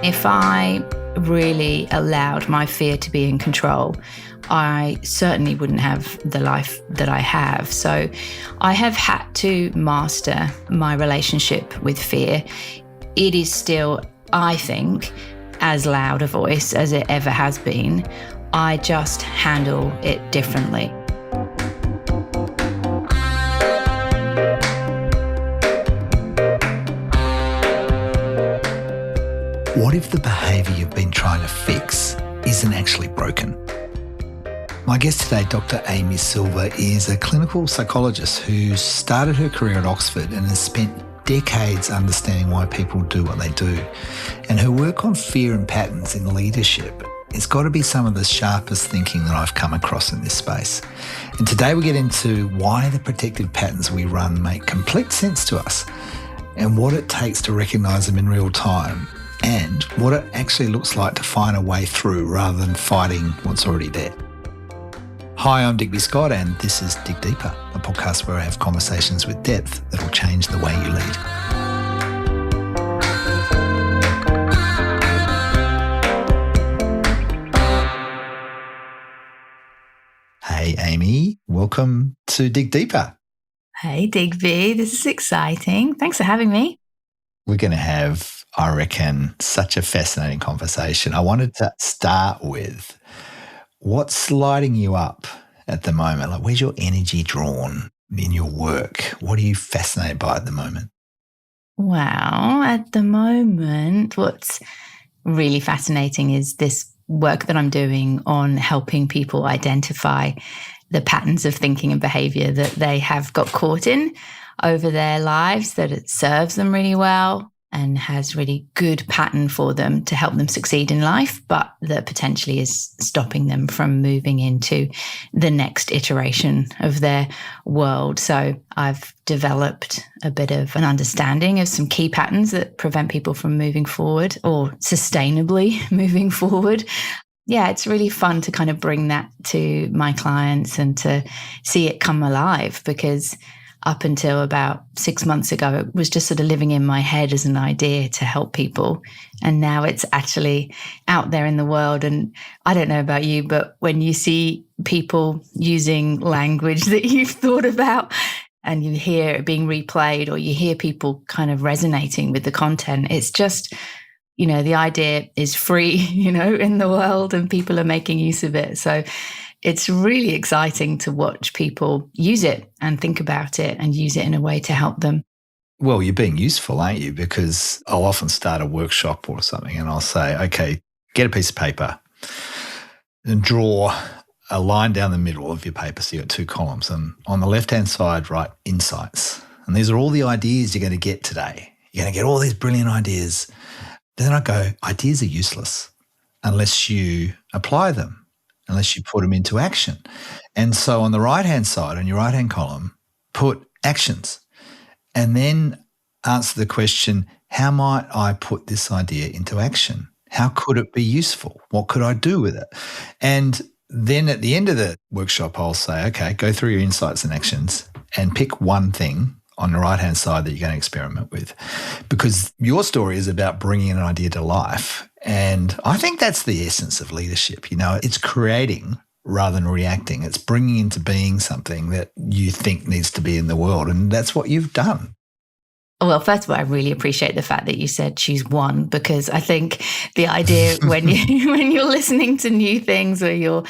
If I really allowed my fear to be in control, I certainly wouldn't have the life that I have. So I have had to master my relationship with fear. It is still, I think, as loud a voice as it ever has been. I just handle it differently. What if the behaviour you've been trying to fix isn't actually broken? My guest today, Dr. Amy Silver, is a clinical psychologist who started her career at Oxford and has spent decades understanding why people do what they do. And her work on fear and patterns in leadership has got to be some of the sharpest thinking that I've come across in this space. And today we get into why the protective patterns we run make complete sense to us and what it takes to recognise them in real time, and what it actually looks like to find a way through rather than fighting what's already there. Hi, I'm Digby Scott, and this is Dig Deeper, a podcast where I have conversations with depth that will change the way you lead. Hey, Amy, welcome to Dig Deeper. Hey, Digby, this is exciting. Thanks for having me. We're going to have, I reckon, such a fascinating conversation. I wanted to start with what's lighting you up at the moment? Like, where's your energy drawn in your work? What are you fascinated by at the moment? Wow, at the moment, what's really fascinating is this work that I'm doing on helping people identify the patterns of thinking and behaviour that they have got caught in over their lives, that it serves them really well and has really good pattern for them to help them succeed in life, but that potentially is stopping them from moving into the next iteration of their world. So I've developed a bit of an understanding of some key patterns that prevent people from moving forward or sustainably moving forward. Yeah, it's really fun to kind of bring that to my clients and to see it come alive, because up until about 6 months ago, it was just sort of living in my head as an idea to help people. And now it's actually out there in the world. And I don't know about you, but when you see people using language that you've thought about and you hear it being replayed, or you hear people kind of resonating with the content, it's just, you know, the idea is free, you know, in the world, and people are making use of it. So it's really exciting to watch people use it and think about it and use it in a way to help them. Well, you're being useful, aren't you? Because I'll often start a workshop or something and I'll say, okay, get a piece of paper and draw a line down the middle of your paper. So you've got two columns, and on the left-hand side, write insights. And these are all the ideas you're going to get today. You're going to get all these brilliant ideas. Then I go, ideas are useless unless you apply them, unless you put them into action. And so on the right-hand side, on your right-hand column, put actions, and then answer the question, how might I put this idea into action? How could it be useful? What could I do with it? And then at the end of the workshop, I'll say, okay, go through your insights and actions and pick one thing on the right-hand side that you're going to experiment with, because your story is about bringing an idea to life. And I think that's the essence of leadership. You know, it's creating rather than reacting. It's bringing into being something that you think needs to be in the world. And that's what you've done. Well, first of all, I really appreciate the fact that you said choose one, because I think the idea when you're listening to new things, or you're,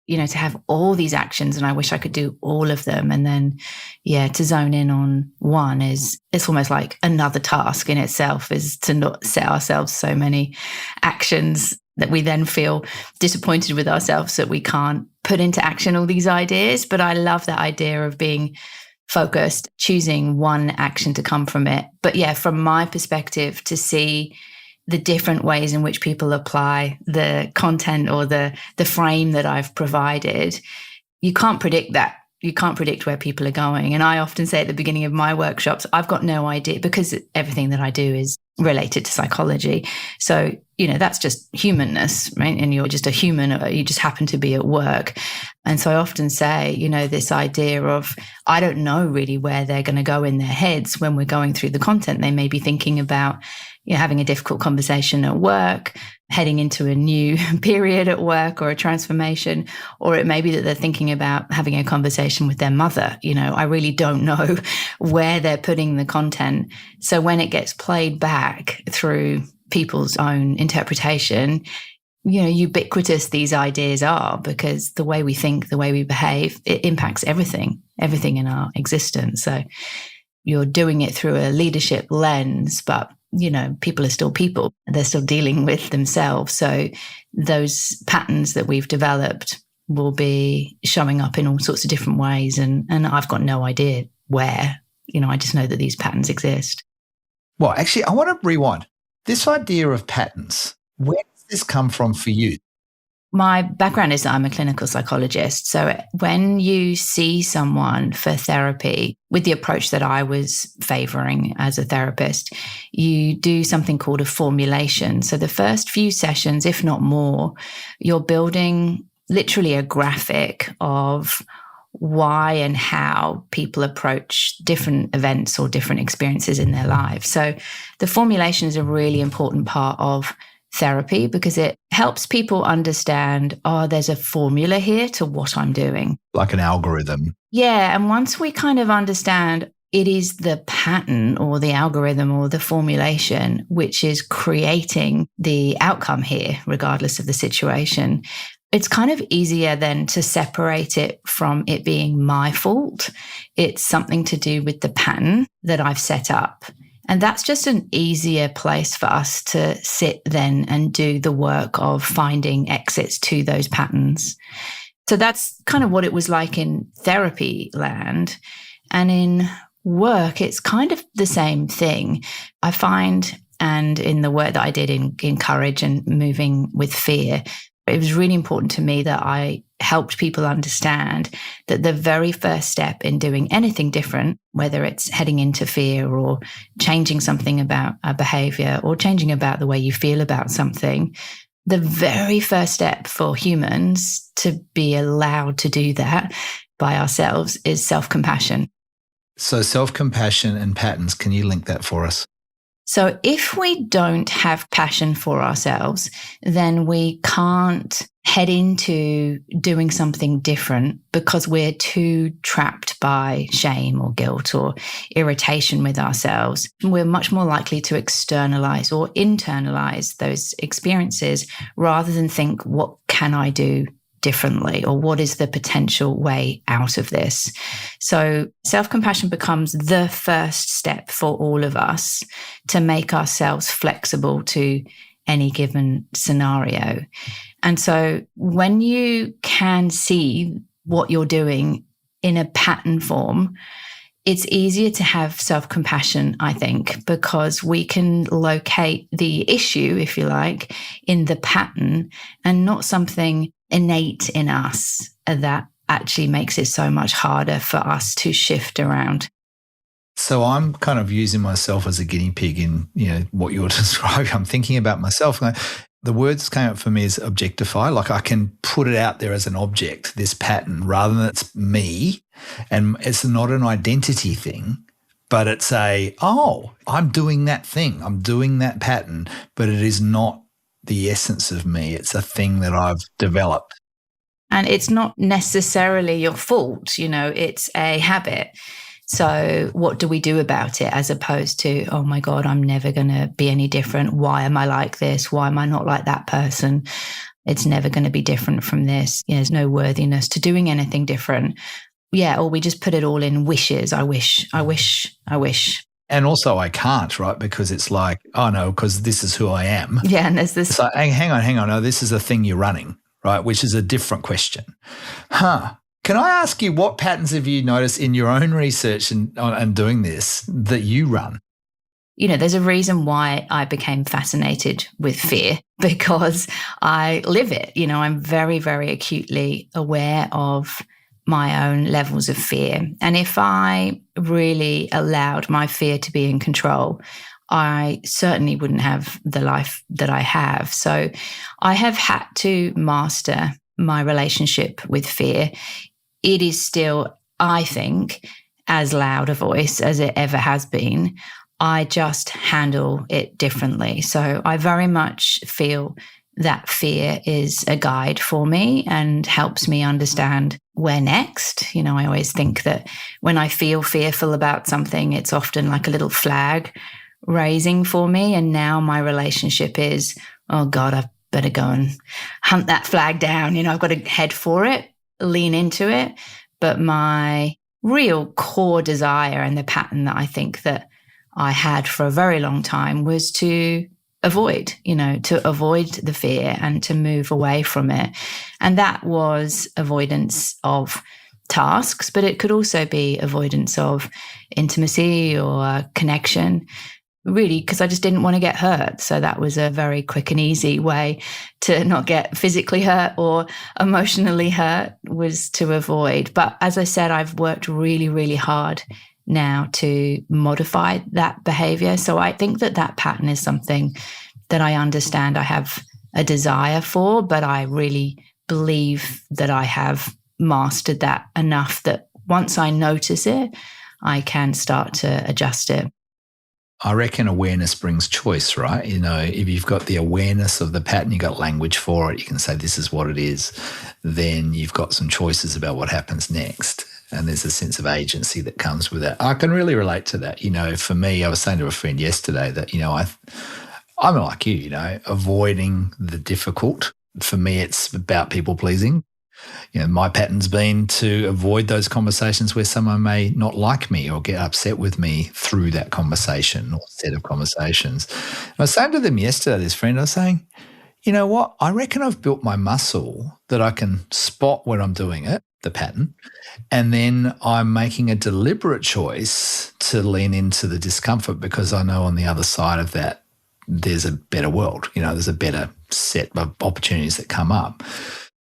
you know, to have all these actions, and I wish I could do all of them, and then, yeah, to zone in on one it's almost like another task in itself, is to not set ourselves so many actions that we then feel disappointed with ourselves that we can't put into action all these ideas. But I love that idea of being focused, choosing one action to come from it. But yeah, from my perspective, to see the different ways in which people apply the content or the frame that I've provided, you can't predict that. You can't predict where people are going. And I often say at the beginning of my workshops, I've got no idea, because everything that I do is related to psychology. So that's just humanness, right? And you're just a human, you just happen to be at work. And so I often say, this idea of, I don't know really where they're going to go in their heads when we're going through the content. They may be thinking about, having a difficult conversation at work, heading into a new period at work or a transformation, or it may be that they're thinking about having a conversation with their mother. I really don't know where they're putting the content. So when it gets played back through people's own interpretation, ubiquitous these ideas are, because the way we think, the way we behave, it impacts everything in our existence. So you're doing it through a leadership lens, but people are still people. They're still dealing with themselves. So those patterns that we've developed will be showing up in all sorts of different ways. And I've got no idea where, I just know that these patterns exist. Well, actually, I want to rewind. This idea of patterns, where does this come from for you? My background is that I'm a clinical psychologist. So when you see someone for therapy with the approach that I was favoring as a therapist, you do something called a formulation. So the first few sessions, if not more, you're building literally a graphic of why and how people approach different events or different experiences in their lives. So the formulation is a really important part of therapy because it helps people understand, there's a formula here to what I'm doing. Like an algorithm. Yeah. And once we kind of understand it is the pattern or the algorithm or the formulation which is creating the outcome here, regardless of the situation, it's kind of easier then to separate it from it being my fault. It's something to do with the pattern that I've set up. And that's just an easier place for us to sit then and do the work of finding exits to those patterns. So that's kind of what it was like in therapy land. And in work, it's kind of the same thing. I find, and in the work that I did in courage and moving with fear, it was really important to me that I helped people understand that the very first step in doing anything different, whether it's heading into fear or changing something about a behavior or changing about the way you feel about something, the very first step for humans to be allowed to do that by ourselves is self-compassion. So self-compassion and patterns, can you link that for us? So if we don't have passion for ourselves, then we can't head into doing something different because we're too trapped by shame or guilt or irritation with ourselves. We're much more likely to externalize or internalize those experiences rather than think, what can I do differently, or what is the potential way out of this? So self-compassion becomes the first step for all of us to make ourselves flexible to any given scenario. And so when you can see what you're doing in a pattern form, it's easier to have self-compassion, I think, because we can locate the issue, if you like, in the pattern and not something innate in us that actually makes it so much harder for us to shift around. So I'm kind of using myself as a guinea pig in, what you're describing. I'm thinking about myself. The words came up for me as objectify. Like I can put it out there as an object, this pattern, rather than it's me. And it's not an identity thing, but it's I'm doing that thing. I'm doing that pattern, but it is not the essence of me. It's a thing that I've developed. And it's not necessarily your fault, it's a habit. So what do we do about it, as opposed to, oh my God, I'm never going to be any different. Why am I like this? Why am I not like that person? It's never going to be different from this. There's no worthiness to doing anything different. Yeah, or we just put it all in wishes. I wish. And also I can't, right? Because it's like, oh no, because this is who I am. Yeah, and there's this. It's like, hang on. No, this is a thing you're running, right? Which is a different question. Can I ask you, what patterns have you noticed in your own research and doing this that you run? There's a reason why I became fascinated with fear, because I live it. I'm very, very acutely aware of my own levels of fear. And if I really allowed my fear to be in control, I certainly wouldn't have the life that I have. So I have had to master my relationship with fear. It is still, I think, as loud a voice as it ever has been. I just handle it differently. So I very much feel that fear is a guide for me and helps me understand where next. I always think that when I feel fearful about something, it's often like a little flag raising for me. And now my relationship is, oh God, I've better go and hunt that flag down. I've got to head for it, lean into it. But my real core desire and the pattern that I think that I had for a very long time was to avoid the fear and to move away from it. And that was avoidance of tasks, but it could also be avoidance of intimacy or connection, really, because I just didn't want to get hurt. So that was a very quick and easy way to not get physically hurt or emotionally hurt, was to avoid. But as I said, I've worked really, really hard now to modify that behavior. So I think that pattern is something that I understand I have a desire for, but I really believe that I have mastered that enough that once I notice it, I can start to adjust it. I reckon awareness brings choice, right? If you've got the awareness of the pattern, you've got language for it, you can say this is what it is, then you've got some choices about what happens next. And there's a sense of agency that comes with that. I can really relate to that. For me, I was saying to a friend yesterday that, I'm like you, avoiding the difficult. For me, it's about people pleasing. My pattern's been to avoid those conversations where someone may not like me or get upset with me through that conversation or set of conversations. And I was saying to them yesterday, this friend, I was saying, you know what? I reckon I've built my muscle that I can spot when I'm doing it, the pattern, and then I'm making a deliberate choice to lean into the discomfort because I know on the other side of that, there's a better world. There's a better set of opportunities that come up.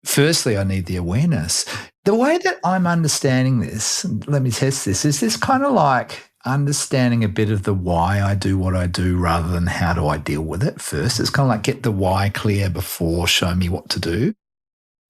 Firstly, I need the awareness. The way that I'm understanding this, let me test this, is this kind of like understanding a bit of the why I do what I do rather than how do I deal with it first. It's kind of like get the why clear before show me what to do.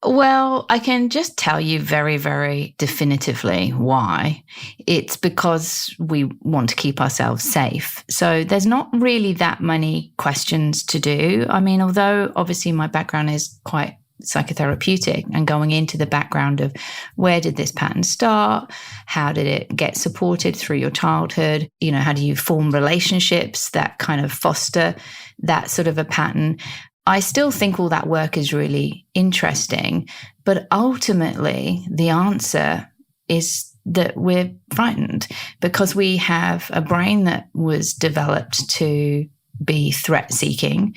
Well, I can just tell you very, very definitively why. It's because we want to keep ourselves safe. So there's not really that many questions to do. I mean, although obviously my background is quite psychotherapeutic and going into the background of where did this pattern start? How did it get supported through your childhood? How do you form relationships that kind of foster that sort of a pattern? I still think all that work is really interesting, but ultimately the answer is that we're frightened because we have a brain that was developed to be threat seeking.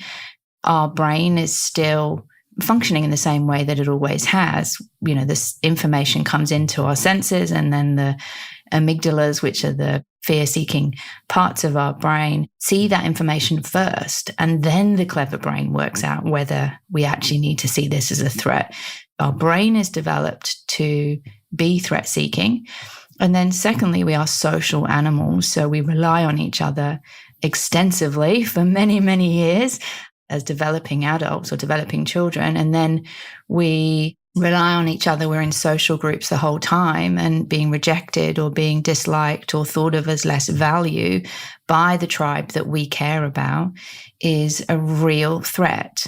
Our brain is still functioning in the same way that it always has. This information comes into our senses, and then the amygdalas, which are the fear-seeking parts of our brain, see that information first, and then the clever brain works out whether we actually need to see this as a threat. Our brain is developed to be threat-seeking. And then secondly, we are social animals, so we rely on each other extensively for many, many years as developing adults or developing children. And then we rely on each other. We're in social groups the whole time, and being rejected or being disliked or thought of as less value by the tribe that we care about is a real threat.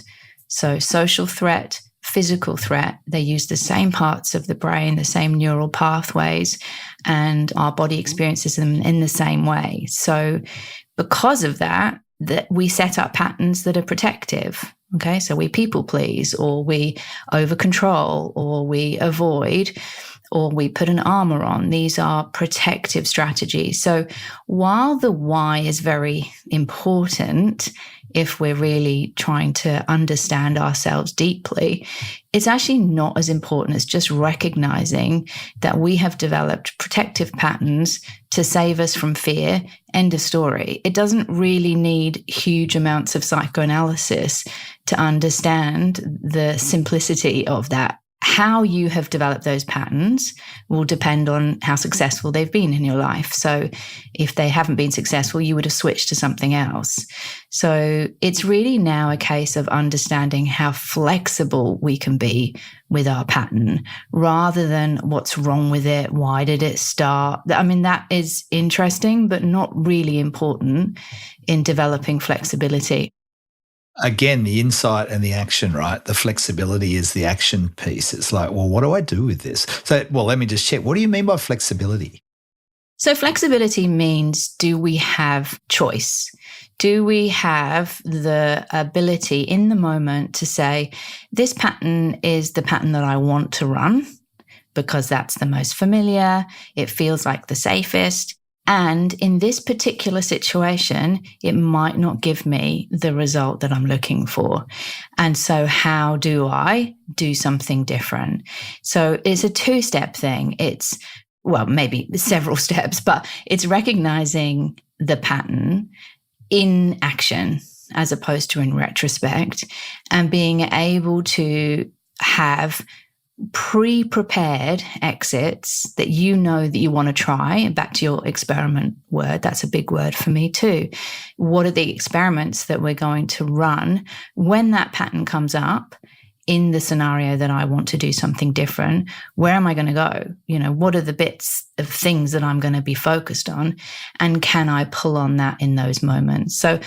So social threat, physical threat, they use the same parts of the brain, the same neural pathways, and our body experiences them in the same way. So because of that we set up patterns that are protective. Okay, so we people please, or we over control, or we avoid, or we put an armor on. These are protective strategies. So while the why is very important, if we're really trying to understand ourselves deeply, it's actually not as important as just recognizing that we have developed protective patterns to save us from fear. End of story. It doesn't really need huge amounts of psychoanalysis to understand the simplicity of that. how you have developed those patterns will depend on how successful they've been in your life. So if they haven't been successful, you would have switched to something else. So it's really now a case of understanding how flexible we can be with our pattern rather than what's wrong with it. Why did it start? I mean, that is interesting, but not really important in developing flexibility. Again, the insight and the action, right? The flexibility is the action piece. It's like, well, what do I do with this? So, well, let me just check. What do you mean by flexibility? So flexibility means, do we have choice? Do we have the ability in the moment to say, this pattern is the pattern that I want to run because that's the most familiar, it feels like the safest. And in this particular situation, it might not give me the result that I'm looking for. And so how do I do something different? So it's a two-step thing. It's, well, maybe several steps, but it's recognizing the pattern in action as opposed to in retrospect, and being able to have pre-prepared exits that you know that you want to try. Back to your experiment word, that's a big word for me too. What are the experiments that we're going to run when that pattern comes up in the scenario that I want to do something different? Where am I going to go? What are the bits of things that I'm going to be focused on? And can I pull on that in those moments? So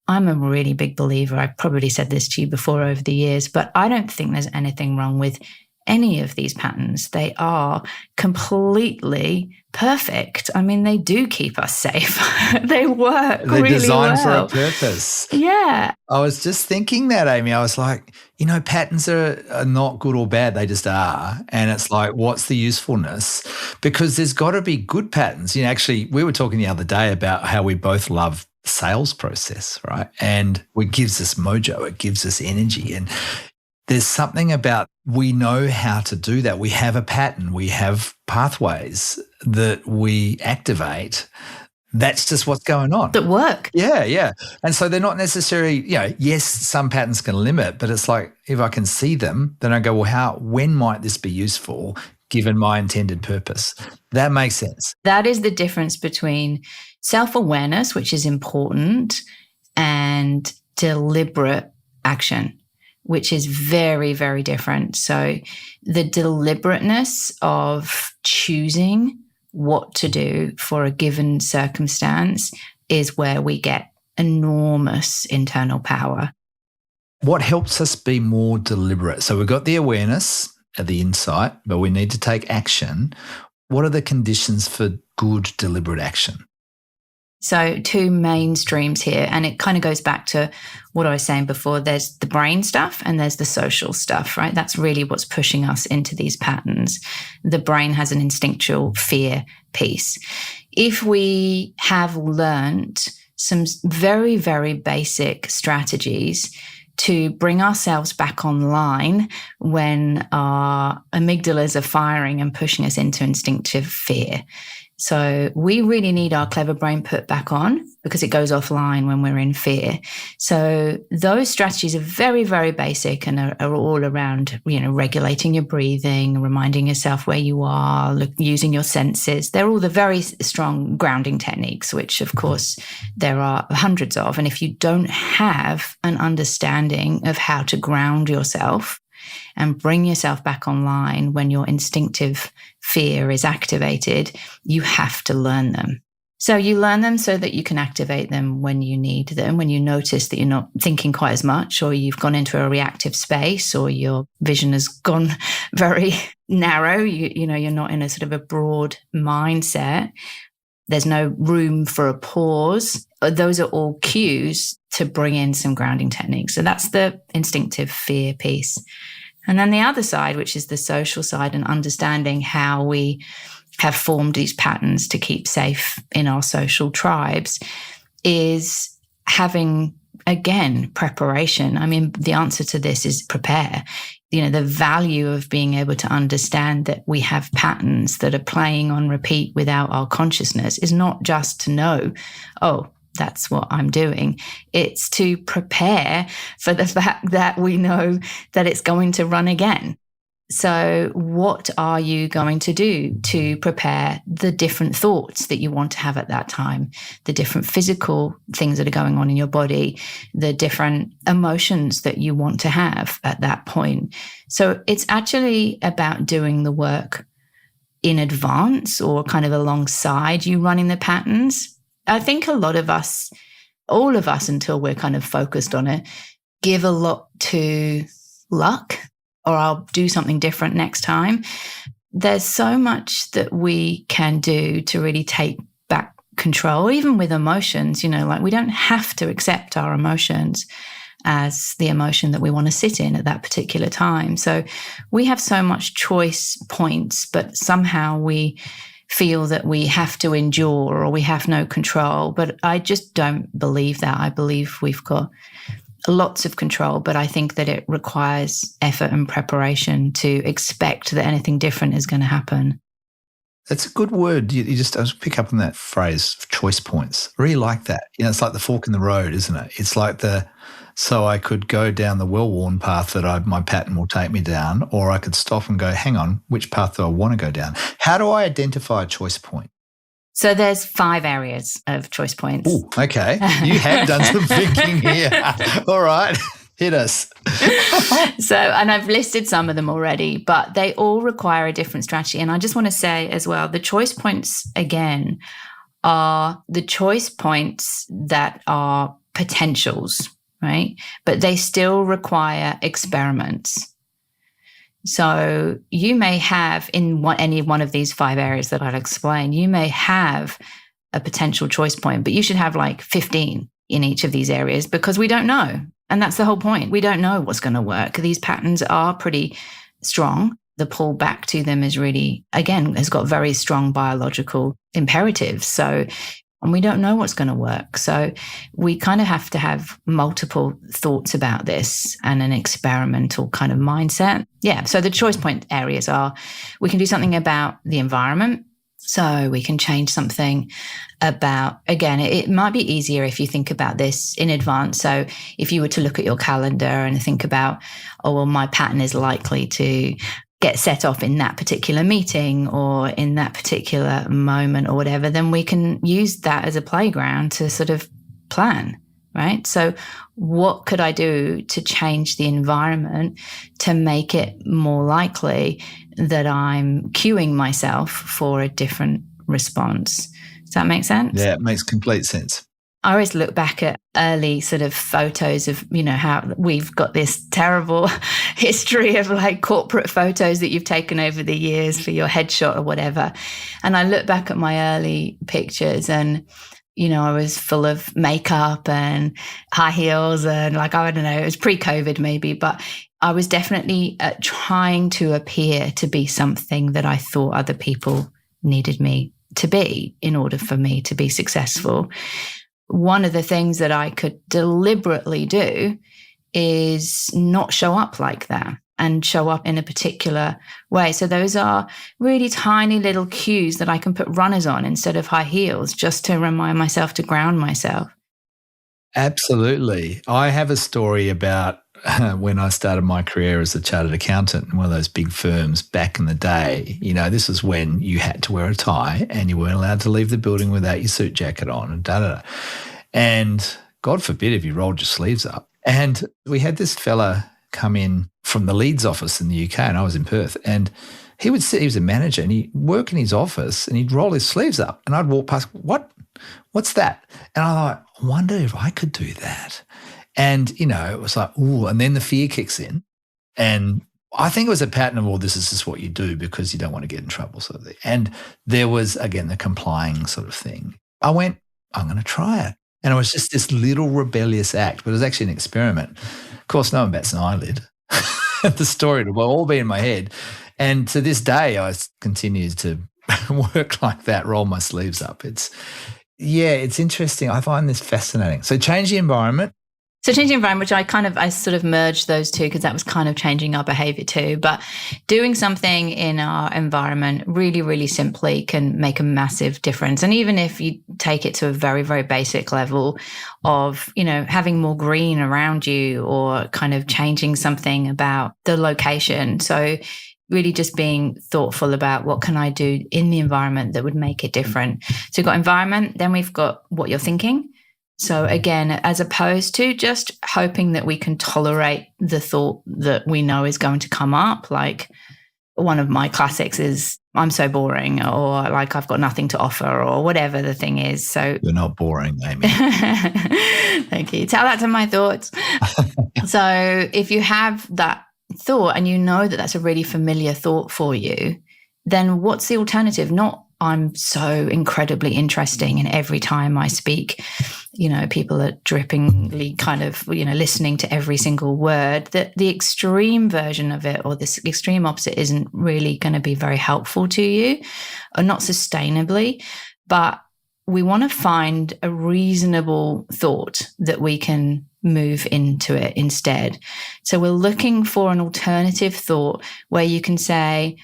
I'm a really big believer. I've probably said this to you before over the years, but I don't think there's anything wrong with any of these patterns. They are completely perfect. I mean, they do keep us safe. They work They're really designed well. for a purpose. Yeah. I was just thinking that, Amy. I was like, patterns are not good or bad. They just are. And it's like, what's the usefulness? Because there's got to be good patterns. Actually, we were talking the other day about how we both love the sales process, right? And it gives us mojo. It gives us energy. And there's something about, we know how to do that. We have a pattern. We have pathways that we activate. That's just what's going on. That work. Yeah. And so they're not necessarily, yes, some patterns can limit, but it's like, if I can see them, then I go, well, when might this be useful given my intended purpose? That makes sense. That is the difference between self-awareness, which is important, and deliberate action, which is very, very different. So the deliberateness of choosing what to do for a given circumstance is where we get enormous internal power. What helps us be more deliberate? So we've got the awareness, the insight, but we need to take action. What are the conditions for good deliberate action? So two main streams here, and it kind of goes back to what I was saying before. There's the brain stuff and there's the social stuff, right? That's really what's pushing us into these patterns. The brain has an instinctual fear piece. If we have learned some very, very basic strategies to bring ourselves back online when our amygdalas are firing and pushing us into instinctive fear. So we really need our clever brain put back on because it goes offline when we're in fear. So those strategies are very, very basic and are all around, regulating your breathing, reminding yourself where you are, using your senses. They're all the very strong grounding techniques, which of course there are hundreds of. And if you don't have an understanding of how to ground yourself and bring yourself back online when your instinctive fear is activated, you have to learn them. So you learn them so that you can activate them when you need them, when you notice that you're not thinking quite as much, or you've gone into a reactive space, or your vision has gone very narrow. You're not in a sort of a broad mindset. There's no room for a pause. Those are all cues to bring in some grounding techniques. So that's the instinctive fear piece. And then the other side, which is the social side and understanding how we have formed these patterns to keep safe in our social tribes, is having, again, preparation. I mean, the answer to this is prepare. The value of being able to understand that we have patterns that are playing on repeat without our consciousness is not just to know, oh, that's what I'm doing. It's to prepare for the fact that we know that it's going to run again. So what are you going to do to prepare the different thoughts that you want to have at that time, the different physical things that are going on in your body, the different emotions that you want to have at that point? So it's actually about doing the work in advance or kind of alongside you running the patterns. I think a lot of us, all of us, until we're kind of focused on it, give a lot to luck, or I'll do something different next time. There's so much that we can do to really take back control, even with emotions, like we don't have to accept our emotions as the emotion that we want to sit in at that particular time. So we have so much choice points, but somehow we feel that we have to endure or we have no control. But I just don't believe that. I believe we've got lots of control, but I think that it requires effort and preparation to expect that anything different is going to happen. That's a good word. I just pick up on that phrase, choice points. I really like that. It's like the fork in the road, isn't it? It's like so I could go down the well-worn path that my pattern will take me down, or I could stop and go, hang on, which path do I want to go down? How do I identify a choice point? So there's 5 areas of choice points. Oh, okay. You have done some thinking here. All right. Hit us. And I've listed some of them already, but they all require a different strategy. And I just want to say as well, the choice points, again, are the choice points that are potentials, right? But they still require experiments. So you may have any one of these 5 areas that I'll explain, you may have a potential choice point, but you should have like 15 in each of these areas because we don't know. And that's the whole point. We don't know what's going to work. These patterns are pretty strong. The pull back to them is really, again, has got very strong biological imperatives. And we don't know what's going to work. So we kind of have to have multiple thoughts about this and an experimental kind of mindset. Yeah. So the choice point areas are, we can do something about the environment. So we can change something about, again, it might be easier if you think about this in advance. So if you were to look at your calendar and think about, my pattern is likely to get set off in that particular meeting or in that particular moment or whatever, then we can use that as a playground to sort of plan, right? So what could I do to change the environment to make it more likely that I'm cueing myself for a different response? Does that make sense? Yeah, it makes complete sense. I always look back at early sort of photos of, how we've got this terrible history of like corporate photos that you've taken over the years for your headshot or whatever. And I look back at my early pictures and, I was full of makeup and high heels and like, I don't know, it was pre-COVID maybe, but I was definitely trying to appear to be something that I thought other people needed me to be in order for me to be successful. One of the things that I could deliberately do is not show up like that and show up in a particular way. So those are really tiny little cues that I can put runners on instead of high heels just to remind myself to ground myself. Absolutely. I have a story about when I started my career as a chartered accountant in one of those big firms back in the day. This is when you had to wear a tie and you weren't allowed to leave the building without your suit jacket on and da-da-da. And God forbid if you rolled your sleeves up. And we had this fella come in from the Leeds office in the UK, and I was in Perth, and he would sit, he was a manager, and he'd work in his office and he'd roll his sleeves up, and I'd walk past, what's that? And I thought, I wonder if I could do that. And, it was like, ooh, and then the fear kicks in. And I think it was a pattern of, this is just what you do because you don't want to get in trouble sort of thing. And there was, again, the complying sort of thing. I went, I'm going to try it. And it was just this little rebellious act, but it was actually an experiment. Of course, no one bats an eyelid. The story will all be in my head. And to this day, I continue to work like that, roll my sleeves up. It's interesting. I find this fascinating. So change the environment. So changing environment, which I sort of merged those two because that was kind of changing our behavior too. But doing something in our environment really, really simply can make a massive difference. And even if you take it to a very, very basic level of, having more green around you or kind of changing something about the location. So really just being thoughtful about what can I do in the environment that would make it different. So we've got environment, then we've got what you're thinking. So again, as opposed to just hoping that we can tolerate the thought that we know is going to come up, like one of my classics is, I'm so boring, or like I've got nothing to offer, or whatever the thing is. So You're not boring, Amy. Thank you. Tell that to my thoughts. So if you have that thought and you know that that's a really familiar thought for you, then what's the alternative? Not I'm so incredibly interesting and every time I speak, people are drippingly kind of, listening to every single word. That the extreme version of it, or this extreme opposite, isn't really going to be very helpful to you, or not sustainably. But we want to find a reasonable thought that we can move into it instead. So we're looking for an alternative thought where you can say,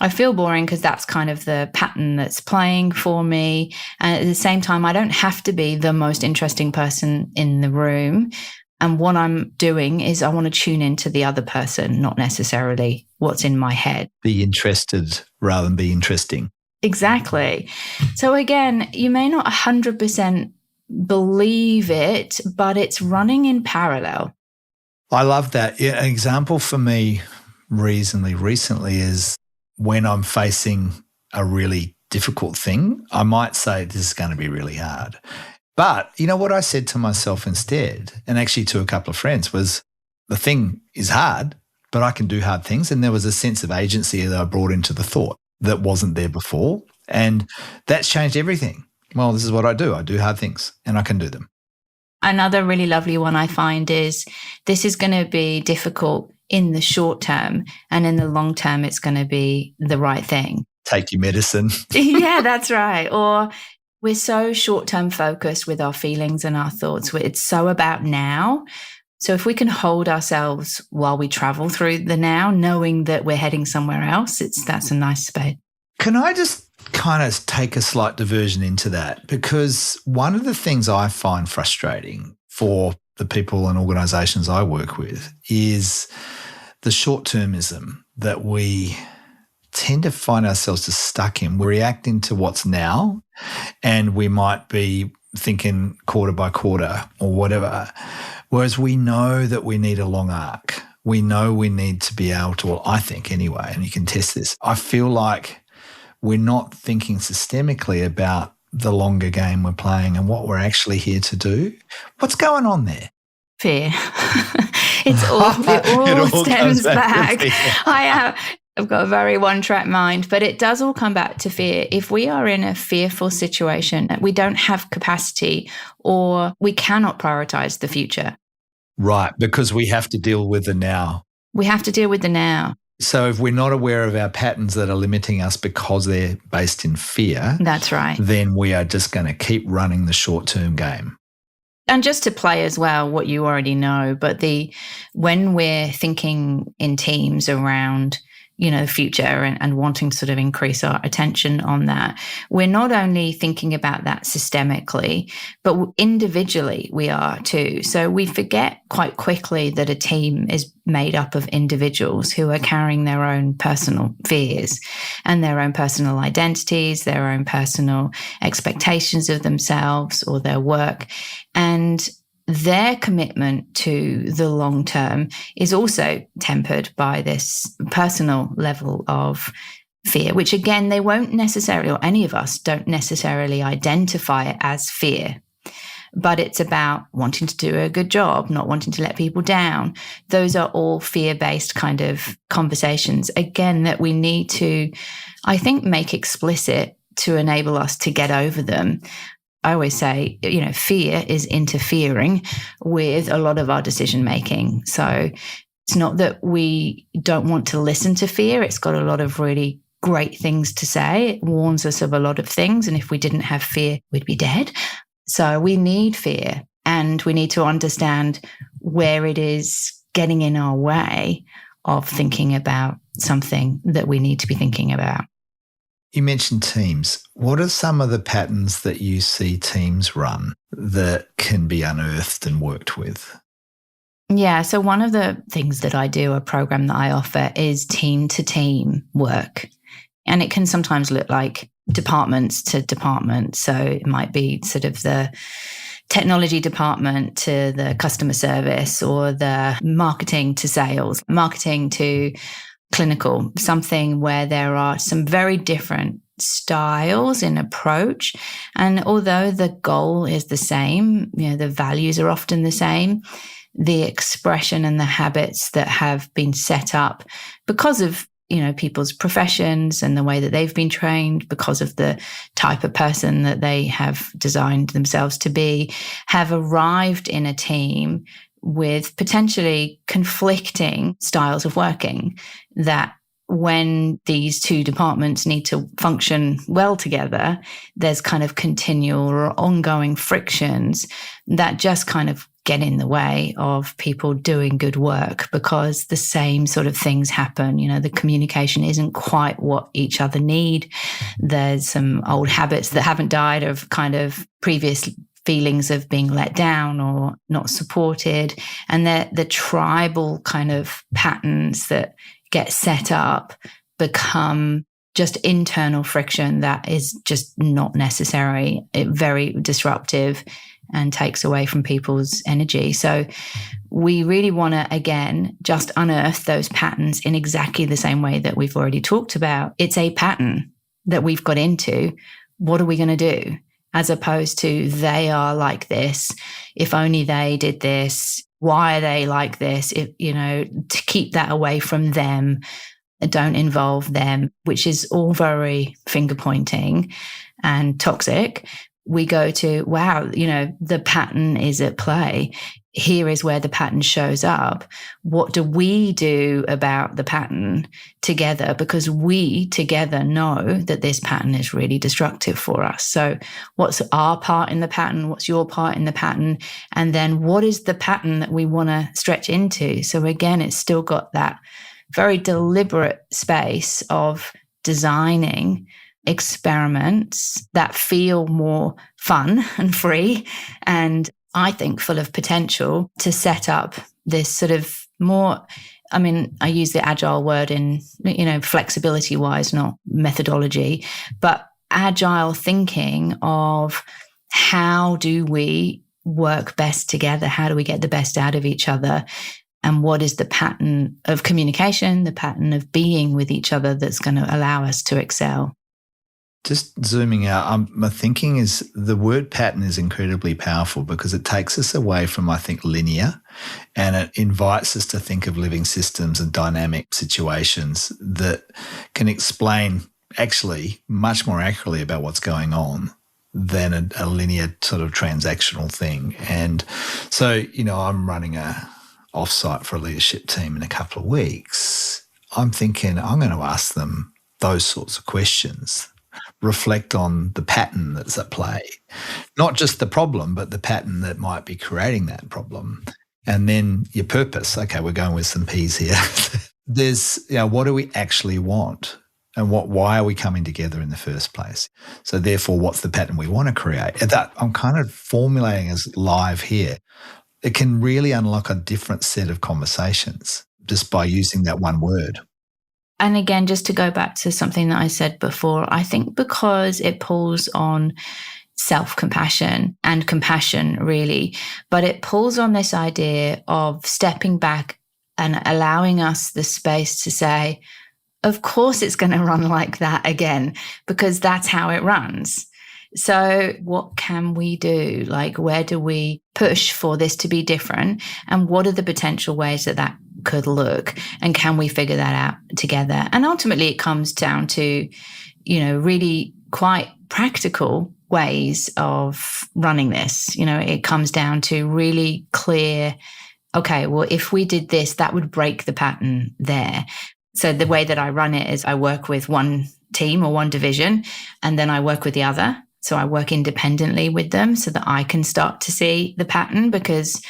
I feel boring because that's kind of the pattern that's playing for me. And at the same time, I don't have to be the most interesting person in the room. And what I'm doing is I want to tune into the other person, not necessarily what's in my head. Be interested rather than be interesting. Exactly. So again, you may not 100% believe it, but it's running in parallel. I love that. Yeah, an example for me reasonably recently is when I'm facing a really difficult thing, I might say this is going to be really hard. But you know what I said to myself instead, and actually to a couple of friends, was the thing is hard, but I can do hard things. And there was a sense of agency that I brought into the thought that wasn't there before. And that's changed everything. Well, this is what I do. I do hard things and I can do them. Another really lovely one I find is this is going to be difficult in the short term, and in the long term, it's going to be the right thing. Take your medicine. Yeah, that's right. Or we're so short-term focused with our feelings and our thoughts. It's so about now. So if we can hold ourselves while we travel through the now, knowing that we're heading somewhere else, that's a nice space. Can I just kind of take a slight diversion into that? Because one of the things I find frustrating for the people and organisations I work with is the short-termism that we tend to find ourselves just stuck in. We're reacting to what's now, and we might be thinking quarter by quarter or whatever, whereas we know that we need a long arc. We know we need to be able to, well, I think anyway, and you can test this, I feel like we're not thinking systemically about the longer game we're playing and what we're actually here to do. What's going on there? Fear. It all stems back. I've got a very one-track mind, but it does all come back to fear. If we are in a fearful situation, we don't have capacity, or we cannot prioritize the future. Right, because we have to deal with the now. We have to deal with the now. So if we're not aware of our patterns that are limiting us because they're based in fear, that's right, then we are just going to keep running the short-term game. And just to play as well what you already know, but when we're thinking in teams around the future and wanting to sort of increase our attention on that, we're not only thinking about that systemically, but individually we are too. So we forget quite quickly that a team is made up of individuals who are carrying their own personal fears and their own personal identities, their own personal expectations of themselves or their work. And their commitment to the long term is also tempered by this personal level of fear, which again, they won't necessarily, or any of us don't necessarily identify it as fear. But it's about wanting to do a good job, not wanting to let people down. Those are all fear-based kind of conversations, again, that we need to, I think, make explicit to enable us to get over them. I always say, fear is interfering with a lot of our decision making. So it's not that we don't want to listen to fear. It's got a lot of really great things to say. It warns us of a lot of things. And if we didn't have fear, we'd be dead. So we need fear, and we need to understand where it is getting in our way of thinking about something that we need to be thinking about. You mentioned teams. What are some of the patterns that you see teams run that can be unearthed and worked with? Yeah. So one of the things that I do, a program that I offer, is team to team work. And it can sometimes look like departments to department. So it might be sort of the technology department to the customer service, or the marketing to sales, marketing to clinical, something where there are some very different styles in approach. And although the goal is the same, the values are often the same, the expression and the habits that have been set up because of people's professions and the way that they've been trained, because of the type of person that they have designed themselves to be, have arrived in a team with potentially conflicting styles of working, that when these two departments need to function well together, there's kind of continual or ongoing frictions that just kind of get in the way of people doing good work, because the same sort of things happen. The communication isn't quite what each other need. There's some old habits that haven't died of kind of previous feelings of being let down or not supported. And the tribal kind of patterns that get set up become just internal friction that is just not necessary, very disruptive, and takes away from people's energy. So we really want to, again, just unearth those patterns in exactly the same way that we've already talked about. It's a pattern that we've got into. What are we going to do? As opposed to, they are like this. If only they did this. Why are they like this? To keep that away from them. Don't involve them, which is all very finger pointing and toxic. We go to, wow, the pattern is at play. Here is where the pattern shows up. What do we do about the pattern together? Because we together know that this pattern is really destructive for us. So what's our part in the pattern? What's your part in the pattern? And then what is the pattern that we want to stretch into? So again, it's still got that very deliberate space of designing experiments that feel more fun and free, and I think full of potential to set up this sort of more, I use the agile word in, flexibility wise, not methodology, but agile thinking of how do we work best together? How do we get the best out of each other? And what is the pattern of communication, the pattern of being with each other that's going to allow us to excel? Just zooming out, my thinking is the word pattern is incredibly powerful because it takes us away from, I think, linear, and it invites us to think of living systems and dynamic situations that can explain actually much more accurately about what's going on than a linear sort of transactional thing. And so, I'm running a offsite for a leadership team in a couple of weeks. I'm thinking I'm going to ask them those sorts of questions. Reflect on the pattern that's at play, not just the problem, but the pattern that might be creating that problem. And then your purpose. Okay, we're going with some P's here. There's, what do we actually want? And why are we coming together in the first place? So therefore, what's the pattern we want to create? And that I'm kind of formulating as live here. It can really unlock a different set of conversations just by using that one word. And again, just to go back to something that I said before, I think because it pulls on self-compassion and compassion, really, but it pulls on this idea of stepping back and allowing us the space to say, of course it's going to run like that again, because that's how it runs. So what can we do? Like, where do we push for this to be different? And what are the potential ways that could look? And can we figure that out together? And ultimately it comes down to, really quite practical ways of running this. It comes down to really clear, okay, well, if we did this, that would break the pattern there. So the way that I run it is I work with one team or one division, and then I work with the other. So I work independently with them so that I can start to see the pattern, because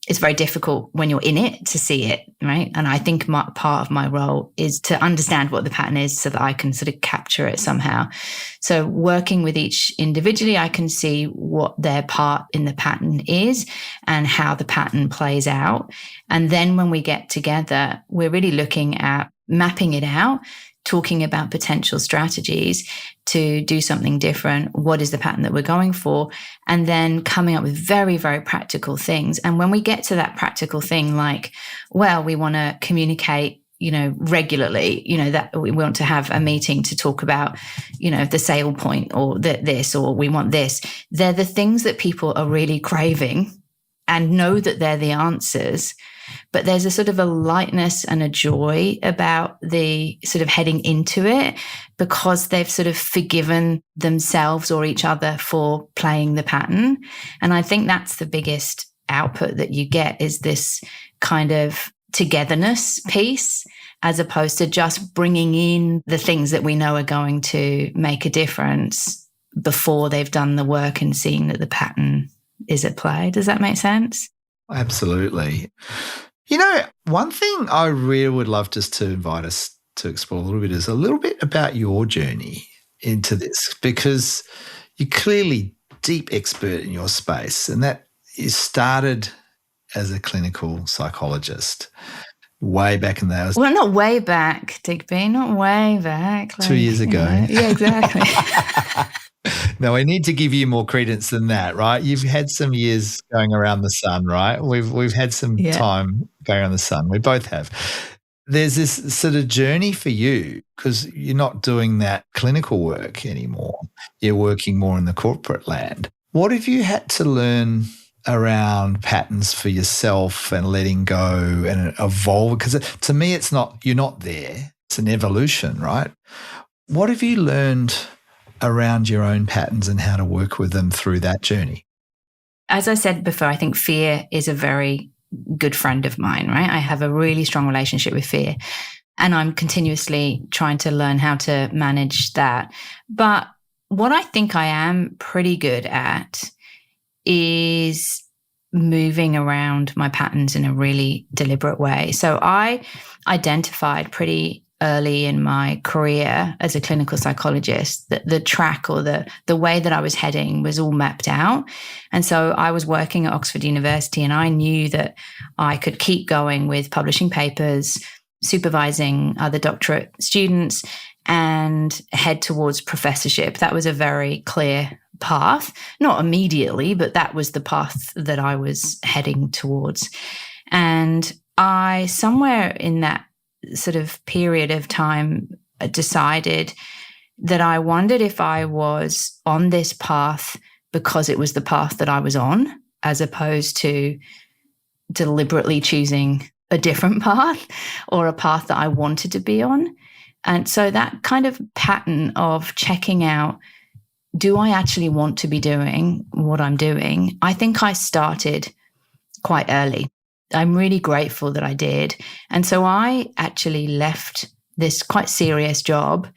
it's very difficult when you're in it to see it, right? And I think part of my role is to understand what the pattern is so that I can sort of capture it somehow. So working with each individually, I can see what their part in the pattern is and how the pattern plays out. And then when we get together, we're really looking at mapping it out, talking about potential strategies to do something different. What is the pattern that we're going for? And then coming up with very, very practical things. And when we get to that practical thing, like, well, we want to communicate, regularly, that we want to have a meeting to talk about, the sale point or this, or we want this. They're the things that people are really craving and know that they're the answers. But there's a sort of a lightness and a joy about the sort of heading into it because they've sort of forgiven themselves or each other for playing the pattern. And I think that's the biggest output that you get, is this kind of togetherness piece, as opposed to just bringing in the things that we know are going to make a difference before they've done the work and seeing that the pattern is at play. Does that make sense? Absolutely. One thing I really would love just to invite us to explore a little bit is a little bit about your journey into this, because you're clearly deep expert in your space, and that you started as a clinical psychologist way back in those. Well, not way back, Digby, not way back. 2 years ago. Yeah, exactly. No, we need to give you more credence than that, right? You've had some years going around the sun, right? We've had some time going around the sun. We both have. There's this sort of journey for you because you're not doing that clinical work anymore. You're working more in the corporate land. What have you had to learn around patterns for yourself and letting go and evolve? Because to me, you're not there. It's an evolution, right? What have you learned around your own patterns and how to work with them through that journey? As I said before, I think fear is a very good friend of mine, right? I have a really strong relationship with fear, and I'm continuously trying to learn how to manage that. But what I think I am pretty good at is moving around my patterns in a really deliberate way. So I identified pretty early in my career as a clinical psychologist that the track or the way that I was heading was all mapped out. And so I was working at Oxford University, and I knew that I could keep going with publishing papers, supervising other doctorate students, and head towards professorship. That was a very clear path, not immediately, but that was the path that I was heading towards. And I, somewhere in that sort of period of time, decided that I wondered if I was on this path because it was the path that I was on, as opposed to deliberately choosing a different path or a path that I wanted to be on. And so that kind of pattern of checking out, do I actually want to be doing what I'm doing? I think I started quite early. I'm really grateful that I did. And so I actually left this quite serious job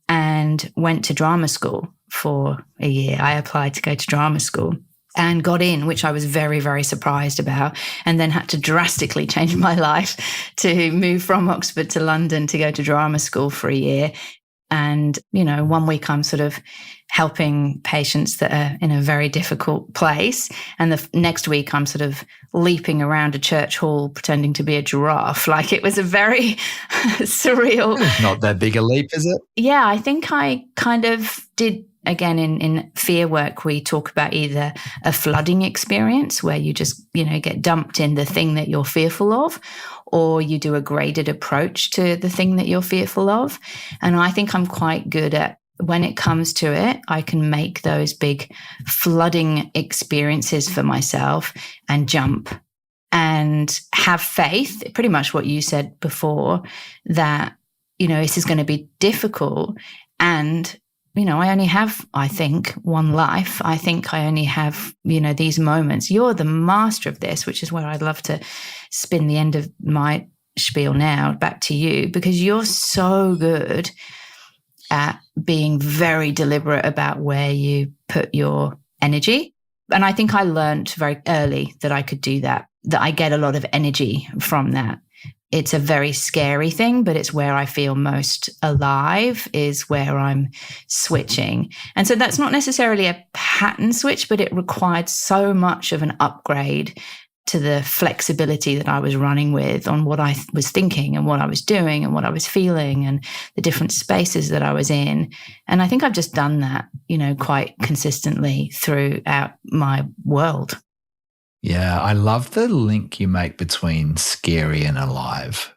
and went to drama school for a year. I applied to go to drama school and got in, which I was very, very surprised about, and then had to drastically change my life to move from Oxford to London to go to drama school for a year. And, 1 week I'm sort of helping patients that are in a very difficult place. And the next week I'm sort of leaping around a church hall pretending to be a giraffe. Like, it was a very surreal. Not that big a leap, is it? Yeah, I think I kind of did. Again, in fear work, we talk about either a flooding experience where you just, get dumped in the thing that you're fearful of, or you do a graded approach to the thing that you're fearful of. And I think I'm quite good at, when it comes to it, I can make those big flooding experiences for myself and jump and have faith, pretty much what you said before, that, this is going to be difficult. And I only have, I think, one life. I think I only have, these moments. You're the master of this, which is where I'd love to spin the end of my spiel now back to you, because you're so good at being very deliberate about where you put your energy. And I think I learned very early that I could do that. that I get a lot of energy from that. It's a very scary thing, but it's where I feel most alive, is where I'm switching. And so that's not necessarily a pattern switch, but it required so much of an upgrade to the flexibility that I was running with on what I was thinking and what I was doing and what I was feeling and the different spaces that I was in. And I think I've just done that, quite consistently throughout my world. Yeah, I love the link you make between scary and alive.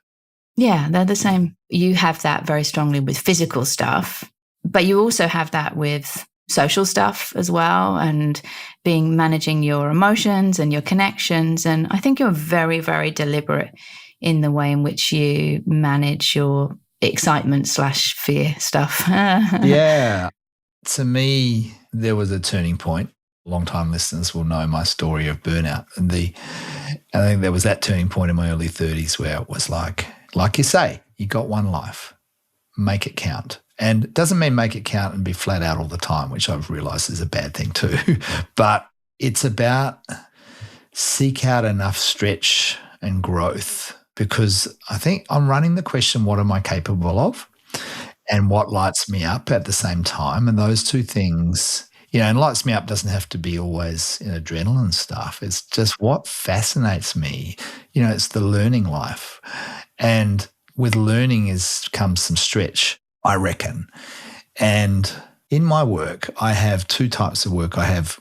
Yeah, they're the same. You have that very strongly with physical stuff, but you also have that with social stuff as well, and managing your emotions and your connections. And I think you're very, very deliberate in the way in which you manage your excitement/fear stuff. Yeah. To me, there was a turning point. Long-time listeners will know my story of burnout. And I think there was that turning point in my early 30s where it was like you say, you got one life, make it count. And it doesn't mean make it count and be flat out all the time, which I've realised is a bad thing too. But it's about seek out enough stretch and growth, because I think I'm running the question, what am I capable of? And what lights me up at the same time. And those two things, and lights me up doesn't have to be always adrenaline stuff. It's just what fascinates me. It's the learning life. And with learning comes some stretch, I reckon. And in my work, I have two types of work. I have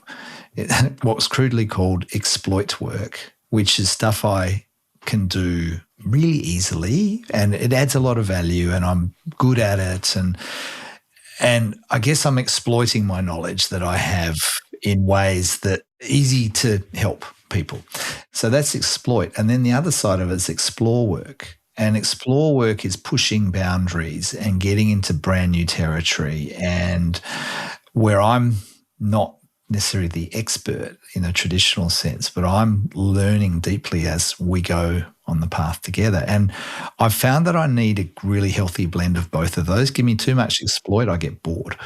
what's crudely called exploit work, which is stuff I can do really easily and it adds a lot of value and I'm good at it. And I guess I'm exploiting my knowledge that I have in ways that are easy to help people. So that's exploit. And then the other side of it is explore work. And explore work is pushing boundaries and getting into brand new territory, and where I'm not necessarily the expert in a traditional sense, but I'm learning deeply as we go on the path together. And I've found that I need a really healthy blend of both of those. Give me too much exploit, I get bored.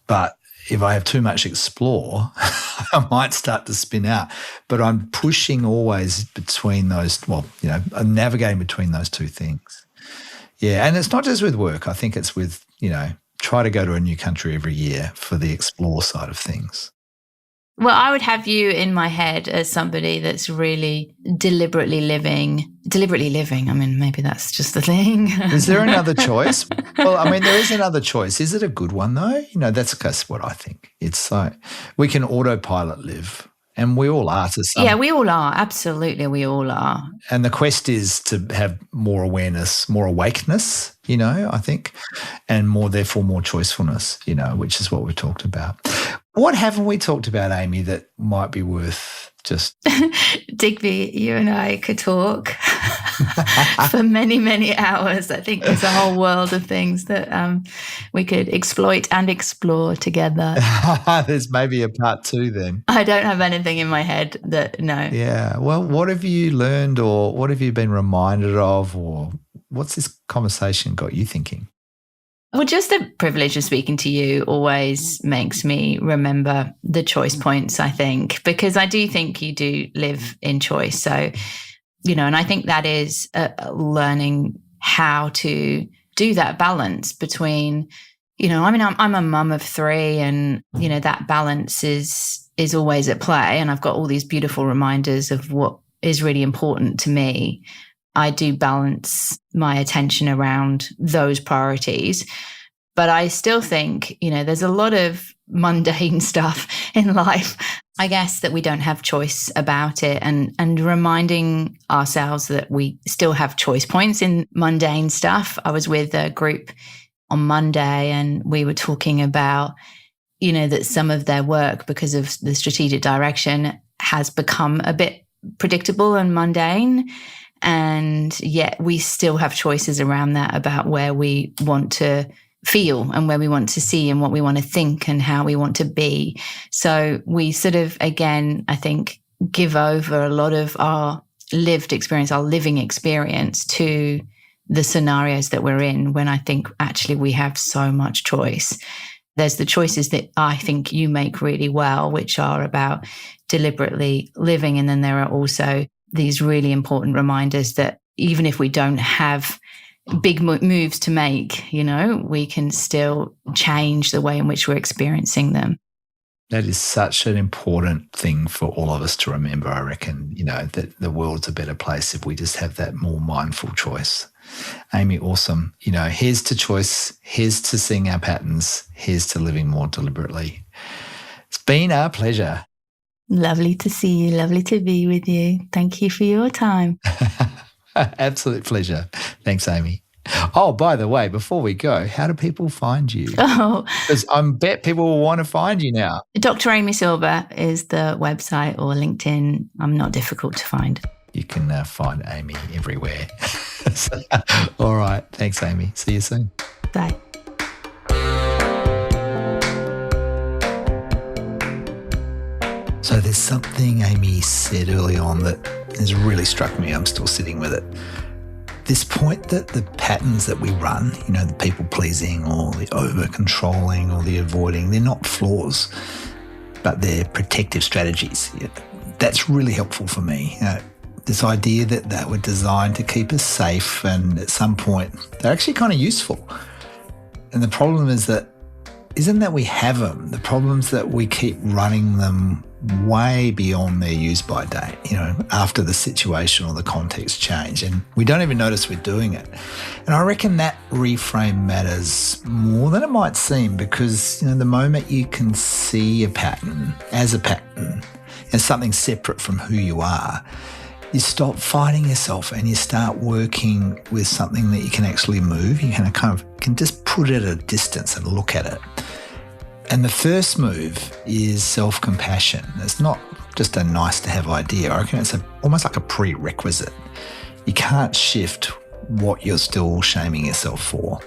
But if I have too much explore, I might start to spin out. But I'm pushing always between those, I'm navigating between those two things. Yeah, and it's not just with work. I think it's with, try to go to a new country every year for the explore side of things. Well, I would have you in my head as somebody that's really deliberately living. I mean, maybe that's just the thing. Is there another choice? Well, I mean, there is another choice. Is it a good one though? That's what I think. It's like we can autopilot live, and we all are to some. Yeah, we all are. Absolutely, we all are. And the quest is to have more awareness, more awakeness, I think, and therefore more choicefulness, which is what we talked about. What haven't we talked about, Amy, that might be worth just... Digby, you and I could talk for many, many hours. I think there's a whole world of things that we could exploit and explore together. There's maybe a part 2 then. I don't have anything in my head no. Yeah. Well, what have you learned, or what have you been reminded of, or what's this conversation got you thinking? Well, just the privilege of speaking to you always makes me remember the choice points, I think, because I do think you do live in choice. So, and I think that is learning how to do that balance between, I'm a mum of 3 and, that balance is always at play. And I've got all these beautiful reminders of what is really important to me. I do balance my attention around those priorities. But I still think, there's a lot of mundane stuff in life, I guess, that we don't have choice about it, and reminding ourselves that we still have choice points in mundane stuff. I was with a group on Monday and we were talking about, that some of their work, because of the strategic direction, has become a bit predictable and mundane. And yet we still have choices around that, about where we want to feel and where we want to see and what we want to think and how we want to be. So we sort of, again, I think, give over a lot of our lived experience, our living experience, to the scenarios that we're in, when I think actually we have so much choice. There's the choices that I think you make really well, which are about deliberately living. And then there are also these really important reminders that even if we don't have big moves to make, you know, we can still change the way in which we're experiencing them. That is such an important thing for all of us to remember, I reckon, you know, that the world's a better place if we just have that more mindful choice. Amy, awesome. You know, here's to choice, here's to seeing our patterns, here's to living more deliberately. It's been our pleasure. Lovely to see you. Lovely to be with you. Thank you for your time. Absolute pleasure. Thanks, Amy. Oh, by the way, before we go, how do people find you? Oh, Because I bet people will want to find you now. Dr. Amy Silver is the website, or LinkedIn. I'm not difficult to find. You can find Amy everywhere. All right. Thanks, Amy. See you soon. Bye. So there's something Amy said early on that has really struck me. I'm still sitting with it. This point that the patterns that we run, you know, the people pleasing or the over controlling or the avoiding, they're not flaws, but they're protective strategies. That's really helpful for me. This idea that they were designed to keep us safe, and at some point they're actually kind of useful. And the problem is that isn't that we have them. The problem's that we keep running them way beyond their use-by date, you know, after the situation or the context change, and we don't even notice we're doing it. And I reckon that reframe matters more than it might seem, because, you know, the moment you can see a pattern, as something separate from who you are, you stop fighting yourself and you start working with something that you can actually move. You can just put it at a distance and look at it. And the first move is self-compassion. It's not just a nice to have idea. I reckon it's almost like a prerequisite. You can't shift what you're still shaming yourself for.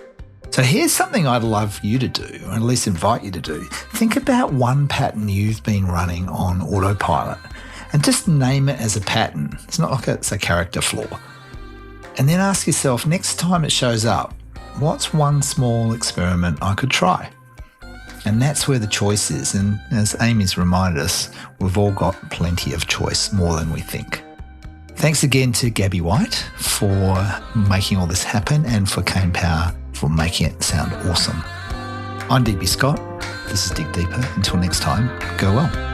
So here's something I'd love you to do, or at least invite you to do. Think about one pattern you've been running on autopilot and just name it as a pattern. It's not like it's a character flaw. And then ask yourself, next time it shows up, what's one small experiment I could try? And that's where the choice is. And as Amy's reminded us, we've all got plenty of choice, more than we think. Thanks again to Gabby White for making all this happen, and for Cane Power for making it sound awesome. I'm DB Scott. This is Dig Deeper. Until next time, go well.